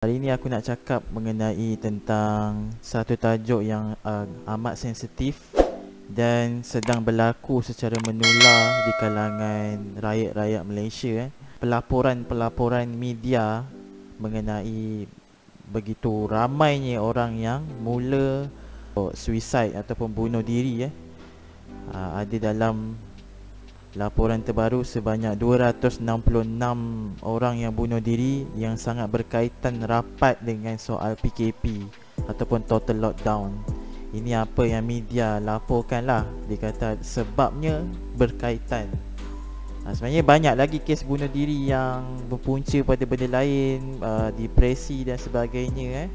Hari ini aku nak cakap mengenai tentang satu tajuk yang amat sensitif dan sedang berlaku secara menular di kalangan rakyat-rakyat Malaysia. Pelaporan-pelaporan media mengenai begitu ramainya orang yang mula suicide ataupun bunuh diri. Ada dalam laporan terbaru sebanyak 266 orang yang bunuh diri yang sangat berkaitan rapat dengan soal PKP ataupun total lockdown. Ini apa yang media laporkan lah. Dia kata sebabnya berkaitan. Sebenarnya banyak lagi kes bunuh diri yang berpunca pada benda lain, depresi dan sebagainya.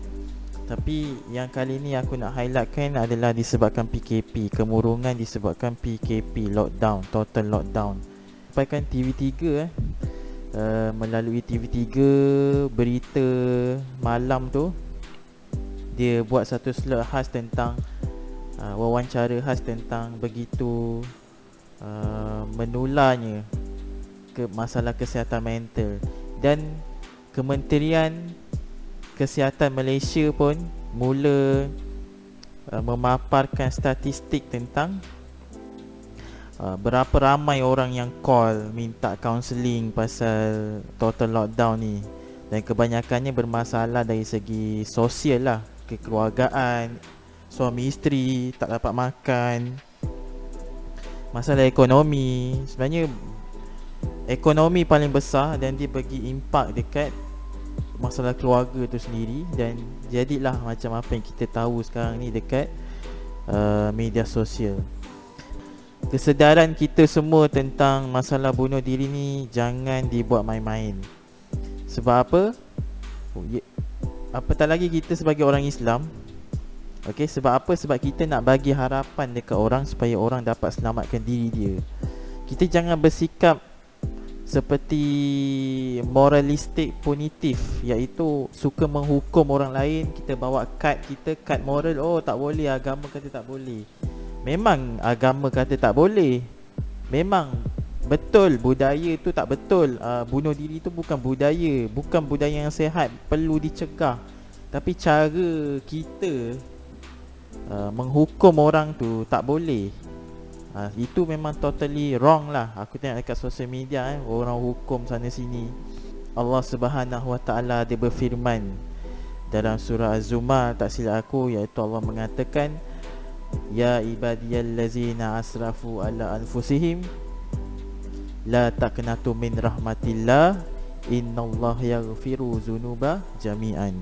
Tapi yang kali ni aku nak highlightkan adalah disebabkan PKP, kemurungan disebabkan PKP, lockdown, total lockdown. Sampaikan TV3 melalui TV3 berita malam tu, dia buat satu slot khas tentang wawancara khas tentang begitu menularnya ke masalah kesihatan mental. Dan Kementerian Kesihatan Malaysia pun mula memaparkan statistik tentang berapa ramai orang yang call minta kaunseling pasal total lockdown ni. Dan kebanyakannya bermasalah dari segi sosial lah, kekeluargaan, suami isteri tak dapat makan, masalah ekonomi. Sebenarnya ekonomi paling besar dan dia bagi impak dekat masalah keluarga tu sendiri. Dan jadilah macam apa yang kita tahu sekarang ni dekat media sosial. Kesedaran kita semua tentang masalah bunuh diri ni jangan dibuat main-main. Sebab apa? Apatah lagi kita sebagai orang Islam. Okey, sebab apa? Sebab kita nak bagi harapan dekat orang supaya orang dapat selamatkan diri dia. Kita jangan bersikap seperti moralistik punitif, iaitu suka menghukum orang lain. Kita bawa kad moral, oh tak boleh, agama kata tak boleh. Memang agama kata tak boleh, memang betul budaya tu tak betul. Bunuh diri tu bukan budaya yang sihat, perlu dicegah. Tapi cara kita menghukum orang tu tak boleh. Itu memang totally wrong lah. Aku tengok dekat social media orang hukum sana sini. Allah Subhanahu Wa Taala dia berfirman dalam surah Az-Zumar, tak silap aku, iaitu Allah mengatakan, ya ibadiyallazina asrafu ala anfusihim la taqnatu min rahmatillah innallaha yaghfiru dzunuba jami'an.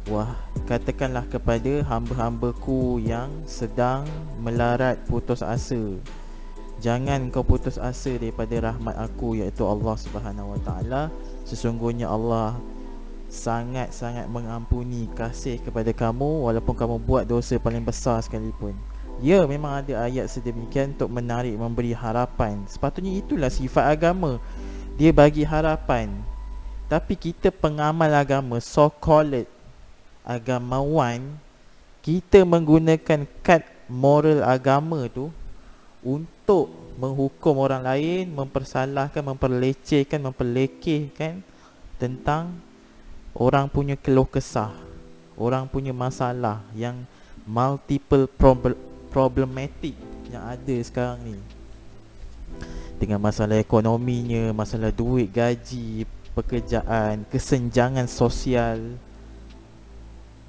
Wah, katakanlah kepada hamba-hambaku yang sedang melarat putus asa, jangan kau putus asa daripada rahmat aku, iaitu Allah Subhanahu Wa Taala. Sesungguhnya Allah sangat-sangat mengampuni, kasih kepada kamu walaupun kamu buat dosa paling besar sekalipun. Ya, memang ada ayat sedemikian untuk menarik, memberi harapan. Sepatutnya itulah sifat agama, dia bagi harapan. Tapi kita pengamal agama, so-called agamawan, kita menggunakan kad moral agama tu untuk menghukum orang lain, mempersalahkan, memperlecehkan, memperlekehkan tentang orang punya keluh kesah, orang punya masalah yang multiple problematic yang ada sekarang ni, dengan masalah ekonominya, masalah duit, gaji, pekerjaan, kesenjangan sosial,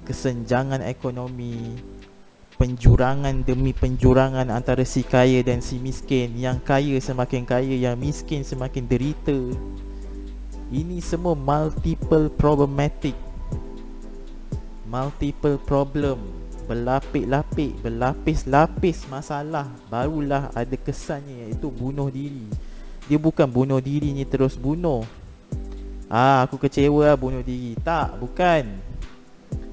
kesenjangan ekonomi, penjurangan demi penjurangan antara si kaya dan si miskin. Yang kaya semakin kaya, yang miskin semakin derita. Ini semua multiple problematic, multiple problem, berlapis-lapis masalah, barulah ada kesannya, iaitu bunuh diri. Dia bukan bunuh dirinya terus bunuh. Aku kecewa bunuh diri. Tak, bukan.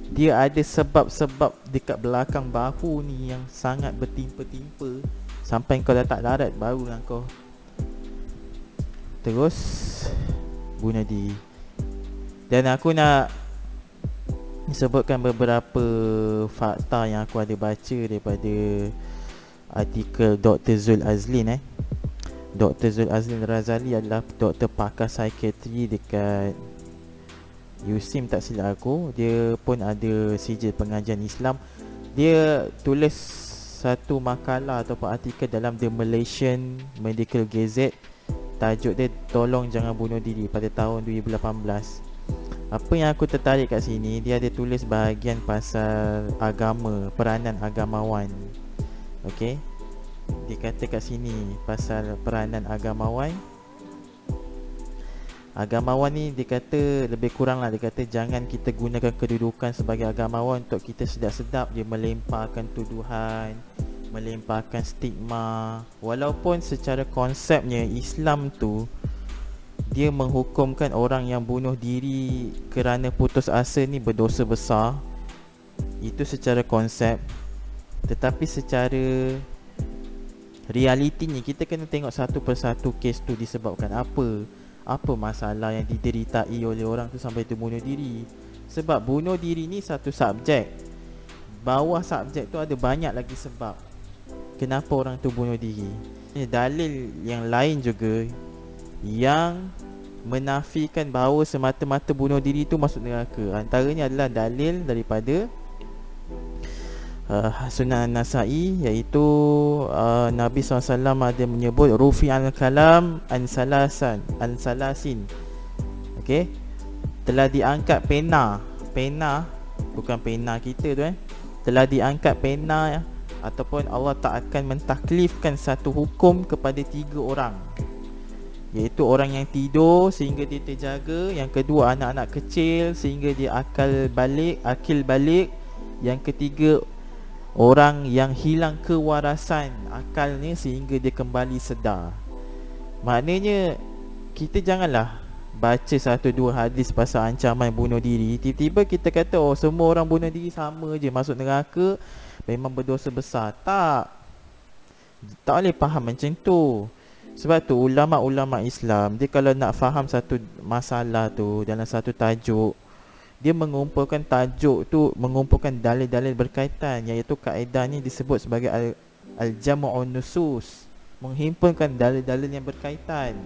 Dia ada sebab-sebab dekat belakang bahu ni yang sangat bertimpa-timpa, sampai kau dah tak larat, barulah kau terus bunuh diri. Dan aku nak sebutkan beberapa fakta yang aku ada baca daripada artikel Dr. Zul Azlin. Dr. Zul Azlin Razali adalah doktor pakar psikiatri dekat Yusim tak silap aku, dia pun ada sijil pengajian Islam. Dia tulis satu makalah ataupun artikel dalam The Malaysian Medical Gazette. Tajuk dia "Tolong Jangan Bunuh Diri" pada tahun 2018. Apa yang aku tertarik kat sini, dia ada tulis bahagian pasal agama, peranan agamawan. Okey. Dia kata kat sini pasal peranan agamawan. Agamawan ni dia kata lebih kurang lah, dia kata jangan kita gunakan kedudukan sebagai agamawan untuk kita sedap-sedap dia melemparkan tuduhan, melemparkan stigma. Walaupun secara konsepnya Islam tu dia menghukumkan orang yang bunuh diri kerana putus asa ni berdosa besar. Itu secara konsep. Tetapi secara realitinya kita kena tengok satu persatu kes tu disebabkan apa. Apa masalah yang dideritai oleh orang tu sampai tu bunuh diri. Sebab bunuh diri ni satu subjek. Bawah subjek tu ada banyak lagi sebab kenapa orang tu bunuh diri. Dalil yang lain juga yang menafikan bahawa semata-mata bunuh diri tu masuk neraka. Antaranya adalah dalil daripada Sunan Nasai, iaitu Nabi SAW ada menyebut rufi'al kalam an salasin. Okey, telah diangkat pena. Pena bukan pena kita tu telah diangkat pena, ataupun Allah tak akan mentaklifkan satu hukum kepada 3 orang, iaitu orang yang tidur sehingga dia terjaga, yang kedua anak-anak kecil sehingga dia akil balik, yang ketiga orang yang hilang kewarasan akalnya sehingga dia kembali sedar. Maknanya kita janganlah baca satu dua hadis pasal ancaman bunuh diri, tiba-tiba kita kata oh semua orang bunuh diri sama je, masuk neraka, memang berdosa besar. Tak boleh faham macam tu. Sebab tu ulama-ulama Islam, dia kalau nak faham satu masalah tu dalam satu tajuk, dia mengumpulkan tajuk tu, mengumpulkan dalil-dalil berkaitan, iaitu kaedahnya disebut sebagai al-jam'un nusus, menghimpunkan dalil-dalil yang berkaitan.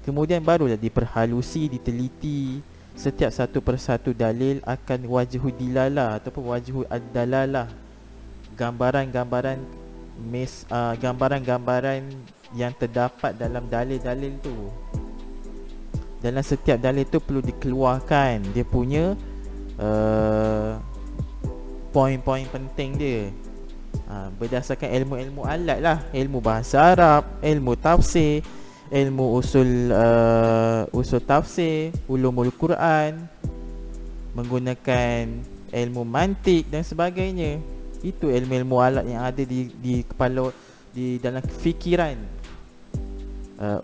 Kemudian barulah diperhalusi, diteliti setiap satu persatu dalil akan wajhu dilalah ataupun wajhu ad-dalalah, gambaran-gambaran gambaran-gambaran yang terdapat dalam dalil-dalil tu. Dalam setiap dalil tu perlu dikeluarkan dia punya poin-poin penting dia, berdasarkan ilmu-ilmu alat lah, ilmu bahasa Arab, ilmu tafsir, ilmu usul tafsir, ulumul Quran, menggunakan ilmu mantik dan sebagainya. Itu ilmu-ilmu alat yang ada di kepala, di dalam fikiran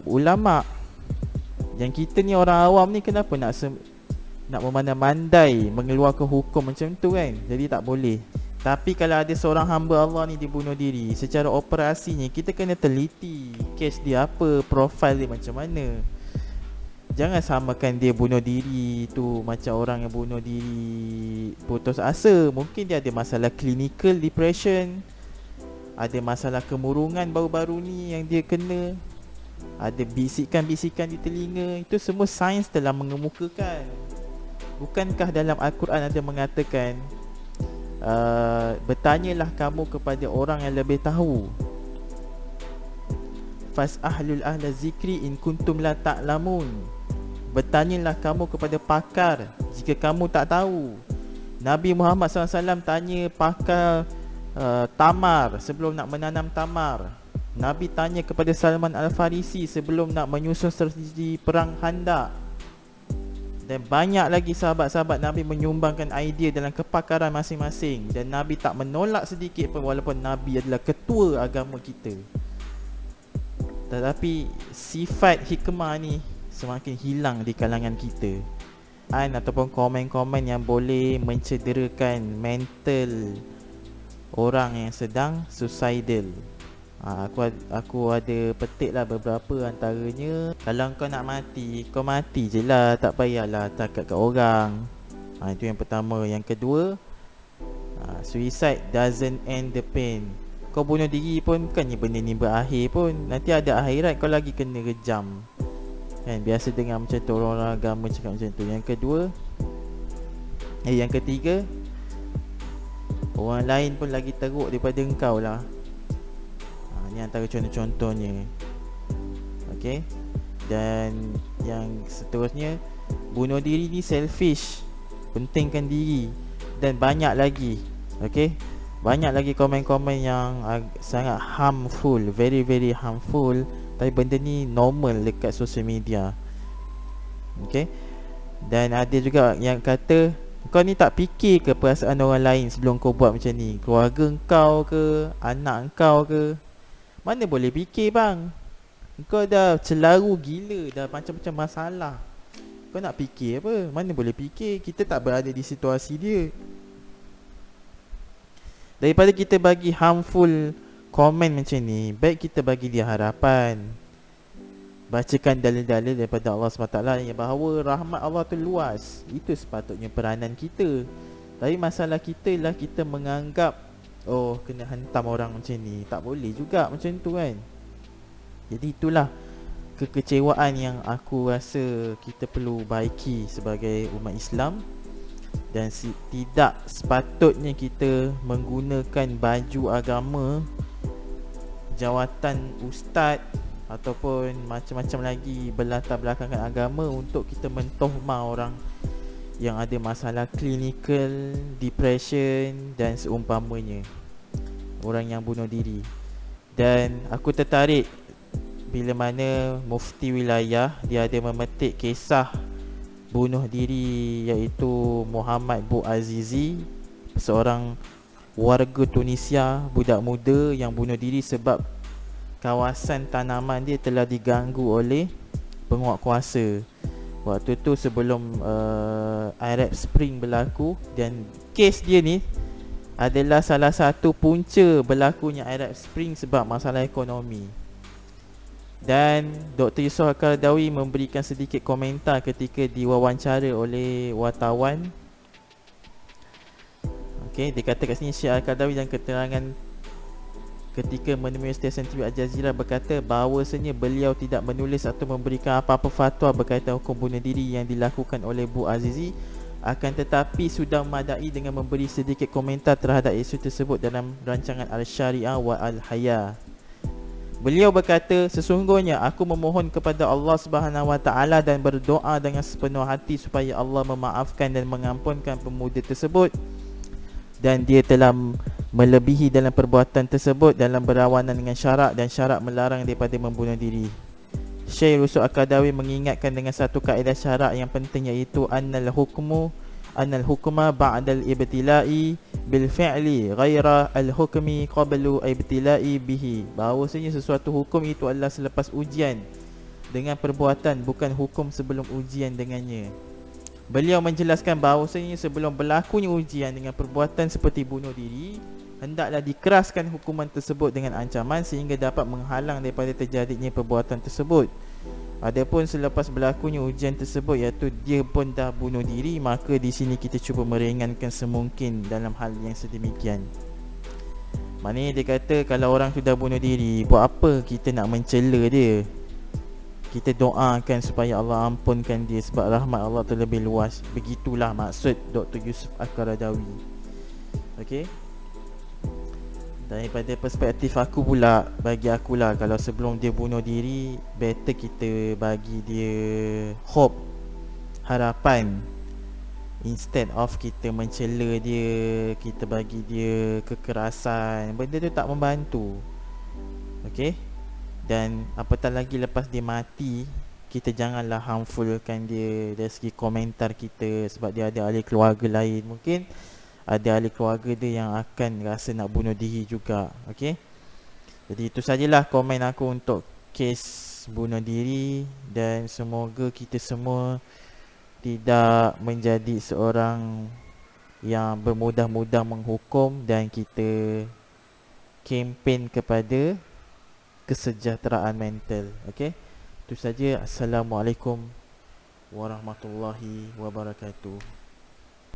ulama. Yang kita ni orang awam ni kenapa nak memandai-mandai mengeluarkan hukum macam tu kan? Jadi tak boleh. Tapi kalau ada seorang hamba Allah ni dibunuh diri, secara operasinya kita kena teliti kes dia apa, profil dia macam mana. Jangan samakan dia bunuh diri tu macam orang yang bunuh diri putus asa. Mungkin dia ada masalah clinical depression, ada masalah kemurungan baru-baru ni yang dia kena, ada bisikan-bisikan di telinga. Itu semua sains telah mengemukakan. Bukankah dalam Al-Quran ada mengatakan bertanyalah kamu kepada orang yang lebih tahu, fas'ahlul ahla zikri in kuntum la ta'lamun. Bertanyalah kamu kepada pakar jika kamu tak tahu. Nabi Muhammad SAW tanya pakar tamar sebelum nak menanam tamar. Nabi tanya kepada Salman Al-Farisi sebelum nak menyusun strategi perang Khandaq. Dan banyak lagi sahabat-sahabat Nabi menyumbangkan idea dalam kepakaran masing-masing, dan Nabi tak menolak sedikit pun, walaupun Nabi adalah ketua agama kita. Tetapi sifat hikmah ni semakin hilang di kalangan kita, ataupun komen-komen yang boleh mencederakan mental orang yang sedang suicidal. Aku ada petik lah beberapa antaranya. Kalau kau nak mati, kau mati je lah, tak payahlah takut kat orang. Itu yang pertama. Yang kedua, suicide doesn't end the pain. Kau bunuh diri pun bukannya benda ni berakhir pun. Nanti ada akhirat kau lagi kena rejam kan. Biasa dengar macam tu orang agama cakap macam tu. Yang kedua, Yang ketiga, orang lain pun lagi teruk daripada engkau lah. Ni antara contoh-contohnya. Okay. Dan yang seterusnya, bunuh diri ni selfish, pentingkan diri. Dan banyak lagi. Okay. Banyak lagi komen-komen yang sangat harmful, very very harmful. Tapi benda ni normal dekat social media. Okay. Dan ada juga yang kata, kau ni tak fikir ke perasaan orang lain sebelum kau buat macam ni? Keluarga kau ke, anak kau ke? Mana boleh fikir bang? Kau dah celaru gila, dah macam-macam masalah. Kau nak fikir apa? Mana boleh fikir? Kita tak berada di situasi dia. Daripada kita bagi harmful komen macam ni, baik kita bagi dia harapan. Bacakan dalil-dalil daripada Allah SWT yang bahawa rahmat Allah tu luas. Itu sepatutnya peranan kita. Tapi masalah kita lah, kita menganggap oh kena hantam orang macam ni. Tak boleh juga macam tu kan. Jadi itulah kekecewaan yang aku rasa kita perlu baiki sebagai umat Islam. Dan tidak sepatutnya kita menggunakan baju agama, jawatan ustaz ataupun macam-macam lagi berlatar belakangkan agama untuk kita mentohmah orang yang ada masalah klinikal, depression dan seumpamanya, orang yang bunuh diri. Dan aku tertarik bila mana mufti wilayah dia ada memetik kisah bunuh diri, iaitu Muhammad Bouazizi, seorang warga Tunisia, budak muda yang bunuh diri sebab kawasan tanaman dia telah diganggu oleh penguat kuasa. Waktu tu sebelum Arab Spring berlaku. Dan kes dia ni adalah salah satu punca berlakunya Arab Spring sebab masalah ekonomi. Dan Dr. Yusof Al-Qaradawi memberikan sedikit komentar ketika diwawancara oleh wartawan. Okay, dia kata kat sini, Syekh Al-Qaradawi dan keterangan ketika menemui stesen TV Al Jazeera berkata bahawasanya beliau tidak menulis atau memberikan apa-apa fatwa berkaitan hukum bunuh diri yang dilakukan oleh Bouazizi, akan tetapi sudah memadai dengan memberi sedikit komentar terhadap isu tersebut dalam rancangan Al-Syariah wa Al-Haya. Beliau berkata, sesungguhnya aku memohon kepada Allah SWT dan berdoa dengan sepenuh hati supaya Allah memaafkan dan mengampunkan pemuda tersebut, dan dia telah melebihi dalam perbuatan tersebut dalam berlawanan dengan syarak, dan syarak melarang daripada membunuh diri. Syekh Yusof Al-Qaradawi mengingatkan dengan satu kaedah syarak yang penting, iaitu annal hukma ba'dal ibtila'i bil fi'li ghaira al hukmi qablu ibtila'i bihi. Bahawasanya sesuatu hukum itu adalah selepas ujian dengan perbuatan, bukan hukum sebelum ujian dengannya. Beliau menjelaskan bahawasanya sebelum berlakunya ujian dengan perbuatan seperti bunuh diri, hendaklah dikeraskan hukuman tersebut dengan ancaman sehingga dapat menghalang daripada terjadinya perbuatan tersebut. Adapun selepas berlakunya ujian tersebut, iaitu dia pun dah bunuh diri, maka di sini kita cuba meringankan semungkin dalam hal yang sedemikian. Maknanya dia kata kalau orang tu dah bunuh diri, buat apa kita nak mencela dia? Kita doakan supaya Allah ampunkan dia sebab rahmat Allah tu lebih luas. Begitulah maksud Dr. Yusof Al-Qaradawi. Okay. Daripada perspektif aku pula, bagi akulah, kalau sebelum dia bunuh diri, better kita bagi dia hope, harapan, instead of kita mencela dia, kita bagi dia kekerasan. Benda tu tak membantu. Okay. Dan apatah lagi lepas dia mati, kita janganlah harmfulkan dia dari segi komentar kita, sebab dia ada ahli keluarga lain. Mungkin ada ahli keluarga dia yang akan rasa nak bunuh diri juga. Okay. Jadi itu sajalah komen aku untuk kes bunuh diri. Dan semoga kita semua tidak menjadi seorang yang bermudah-mudah menghukum, dan kita kempen kepada kesejahteraan mental. Okay. Itu saja. Assalamualaikum warahmatullahi wabarakatuh.